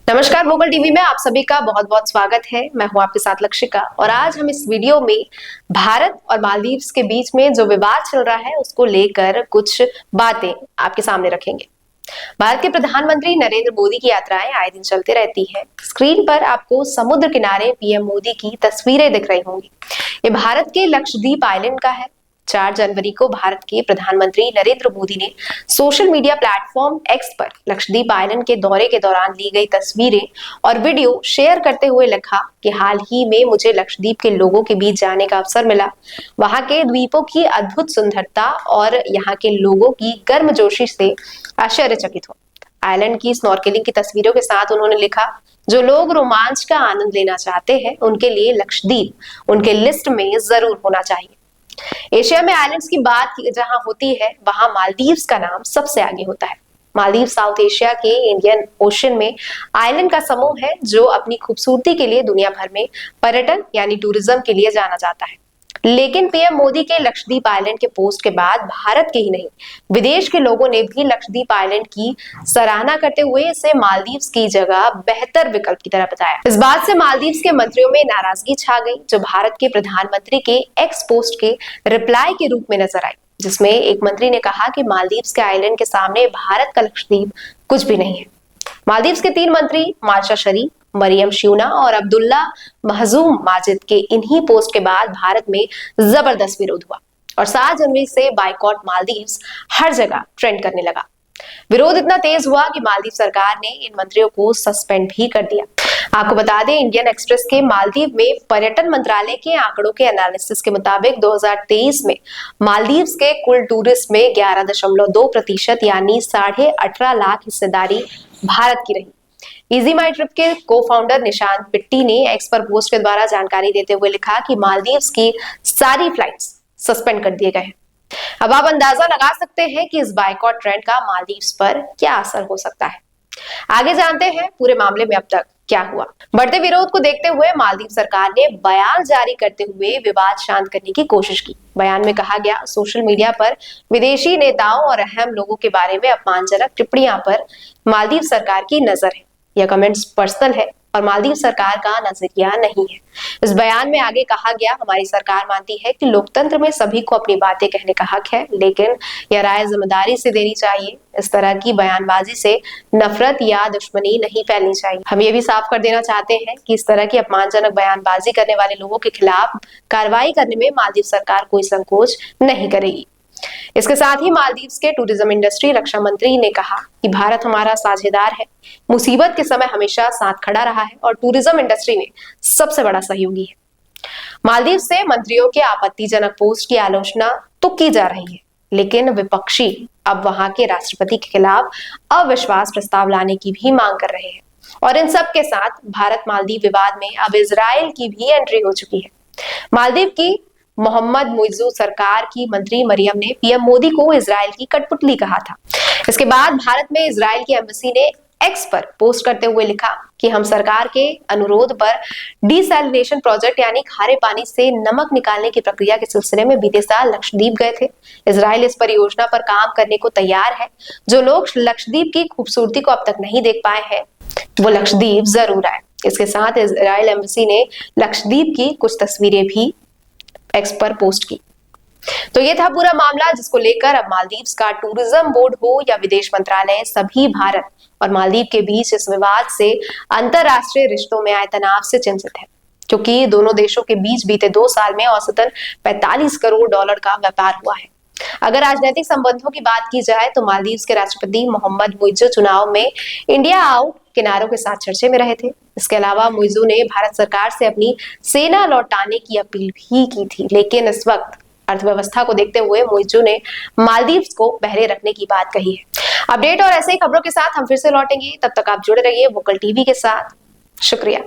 नमस्कार, vocal TV में आप सभी का बहुत बहुत स्वागत है। मैं हूं आपके साथ लक्षिका और आज हम इस वीडियो में भारत और मालदीव्स के बीच में जो विवाद चल रहा है उसको लेकर कुछ बातें आपके सामने रखेंगे। भारत के प्रधानमंत्री नरेंद्र मोदी की यात्राएं आए दिन चलती रहती है। स्क्रीन पर आपको समुद्र किनारे पीएम मोदी की तस्वीरें दिख रही होंगी। ये भारत के लक्षद्वीप आइलैंड का है। 4 जनवरी को भारत के प्रधानमंत्री नरेंद्र मोदी ने सोशल मीडिया प्लेटफॉर्म एक्स पर लक्षद्वीप आइलैंड के दौरे के दौरान ली गई तस्वीरें और वीडियो शेयर करते हुए लिखा कि हाल ही में मुझे लक्षद्वीप के लोगों के बीच जाने का अवसर मिला। वहां के द्वीपों की अद्भुत सुंदरता और यहाँ के लोगों की गर्मजोशी से आश्चर्यचकित हो। आइलैंड की स्नॉर्केलिंग की तस्वीरों के साथ उन्होंने लिखा, जो लोग रोमांच का आनंद लेना चाहते हैं उनके लिए लक्षद्वीप उनके लिस्ट में जरूर होना चाहिए। एशिया में आइलैंड्स की बात जहां होती है वहां मालदीव्स का नाम सबसे आगे होता है। मालदीव साउथ एशिया के इंडियन ओशन में आइलैंड का समूह है जो अपनी खूबसूरती के लिए दुनिया भर में पर्यटन यानी टूरिज्म के लिए जाना जाता है। लेकिन पीएम मोदी के लक्षद्वीप आइलैंड के पोस्ट के बाद भारत के ही नहीं विदेश के लोगों ने भी लक्षद्वीप आइलैंड की सराहना करते हुए इसे मालदीव्स की जगह बेहतर विकल्प की तरह बताया। इस बात से मालदीव्स के मंत्रियों में नाराजगी छा गई, जो भारत के प्रधानमंत्री के एक्स पोस्ट के रिप्लाई के रूप में नजर आई, जिसमें एक मंत्री ने कहा कि मालदीव्स के आइलैंड के सामने भारत का लक्षद्वीप कुछ भी नहीं है। मालदीव्स के 3 मंत्री मार्शा शरीफ, मरियम श्यूना और अब्दुल्ला महजूम माजिद के इन्हीं पोस्ट के बाद भारत में जबरदस्त विरोध हुआ और 7 जनवरी से बाइकॉट मालदीव्स हर जगह ट्रेंड करने लगा। विरोध इतना तेज हुआ कि मालदीव सरकार ने इन मंत्रियों को सस्पेंड भी कर दिया। आपको बता दें, इंडियन एक्सप्रेस के मालदीव में पर्यटन मंत्रालय के आंकड़ों के एनालिसिस के मुताबिक 2023 में मालदीव्स के कुल टूरिस्ट में 11.2% यानी 18.5 लाख हिस्सेदारी भारत की रही। इजी माई ट्रिप के को फाउंडर निशांत पिट्टी ने एक्स पर पोस्ट के द्वारा जानकारी देते हुए लिखा कि मालदीव्स की सारी फ्लाइट्स सस्पेंड कर दिए गए हैं। अब आप अंदाजा लगा सकते हैं कि इस बाइकॉट ट्रेंड का मालदीव्स पर क्या असर हो सकता है। आगे जानते हैं पूरे मामले में अब तक क्या हुआ। बढ़ते विरोध को देखते हुए मालदीव सरकार ने बयान जारी करते हुए विवाद शांत करने की कोशिश की। बयान में कहा गया, सोशल मीडिया पर विदेशी नेताओं और अहम लोगों के बारे में अपमानजनक टिप्पणियां पर मालदीव सरकार की नजर है। यह कमेंट्स पर्सनल है और मालदीव सरकार का नजरिया नहीं है। इस बयान में आगे कहा गया, हमारी सरकार मानती है कि लोकतंत्र में सभी को अपनी बातें कहने का हक है, लेकिन यह राय जिम्मेदारी से देनी चाहिए। इस तरह की बयानबाजी से नफरत या दुश्मनी नहीं फैलनी चाहिए। हम ये भी साफ कर देना चाहते हैं कि इस तरह की अपमानजनक बयानबाजी करने वाले लोगों के खिलाफ कार्रवाई करने में मालदीव सरकार कोई संकोच नहीं करेगी। इसके साथ ही मालदीव्स के टूरिज्म इंडस्ट्री रक्षा मंत्री ने कहा कि भारत हमारा साझेदार है, मुसीबत के समय हमेशा साथ खड़ा रहा है और टूरिज्म इंडस्ट्री में सबसे बड़ा सहयोगी है। मालदीव से मंत्रियों के आपत्तिजनक पोस्ट की आलोचना तो की जा रही है, लेकिन विपक्षी अब वहां के राष्ट्रपति के खिलाफ अविश्वास प्रस्ताव लाने की भी मांग कर रहे हैं और इन सब के साथ भारत मालदीव विवाद में अब इजराइल की भी एंट्री हो चुकी है। मालदीव की मोहम्मद मुइज़्ज़ू सरकार की मंत्री मरियम ने पीएम मोदी को इजराइल की कठपुतली कहा था। इसके बाद भारत में इजराइल की एम्बेसी ने एक्स पर पोस्ट करते हुए लिखा कि हम सरकार के अनुरोध पर डिसैलिनेशन प्रोजेक्ट यानी खारे पानी से नमक निकालने की प्रक्रिया के सिलसिले में बीते साल लक्षद्वीप गए थे। इजराइल इस परियोजना पर काम करने को तैयार है। जो लोग लक्षद्वीप की खूबसूरती को अब तक नहीं देख पाए हैं वो लक्षद्वीप जरूर आए। इसके साथ इजराइल एम्बेसी ने लक्षद्वीप की कुछ तस्वीरें भी एक्स पर पोस्ट की। तो ये था पूरा मामला, जिसको लेकर अब मालदीव्स का टूरिज्म बोर्ड हो या विदेश मंत्रालय, सभी भारत और मालदीव के बीच इस विवाद से अंतरराष्ट्रीय रिश्तों में आए तनाव से चिंतित है, क्योंकि दोनों देशों के बीच बीते 2 साल में औसतन $45 करोड़ का व्यापार हुआ है। अगर राजनीतिक संबंधों की बात की जाए तो मालदीव्स के राष्ट्रपति मोहम्मद मुइज़्ज़ू चुनाव में इंडिया आउट किनारों के साथ चर्चे में रहे थे। इसके अलावा मुइज़्ज़ू ने भारत सरकार से अपनी सेना लौटाने की अपील भी की थी, लेकिन इस वक्त अर्थव्यवस्था को देखते हुए मुइज़्ज़ू ने मालदीव्स को बहरे रखने की बात कही है। अपडेट और ऐसे ही खबरों के साथ हम फिर से लौटेंगे, तब तक आप जुड़े रहिए वोकल टीवी के साथ। शुक्रिया।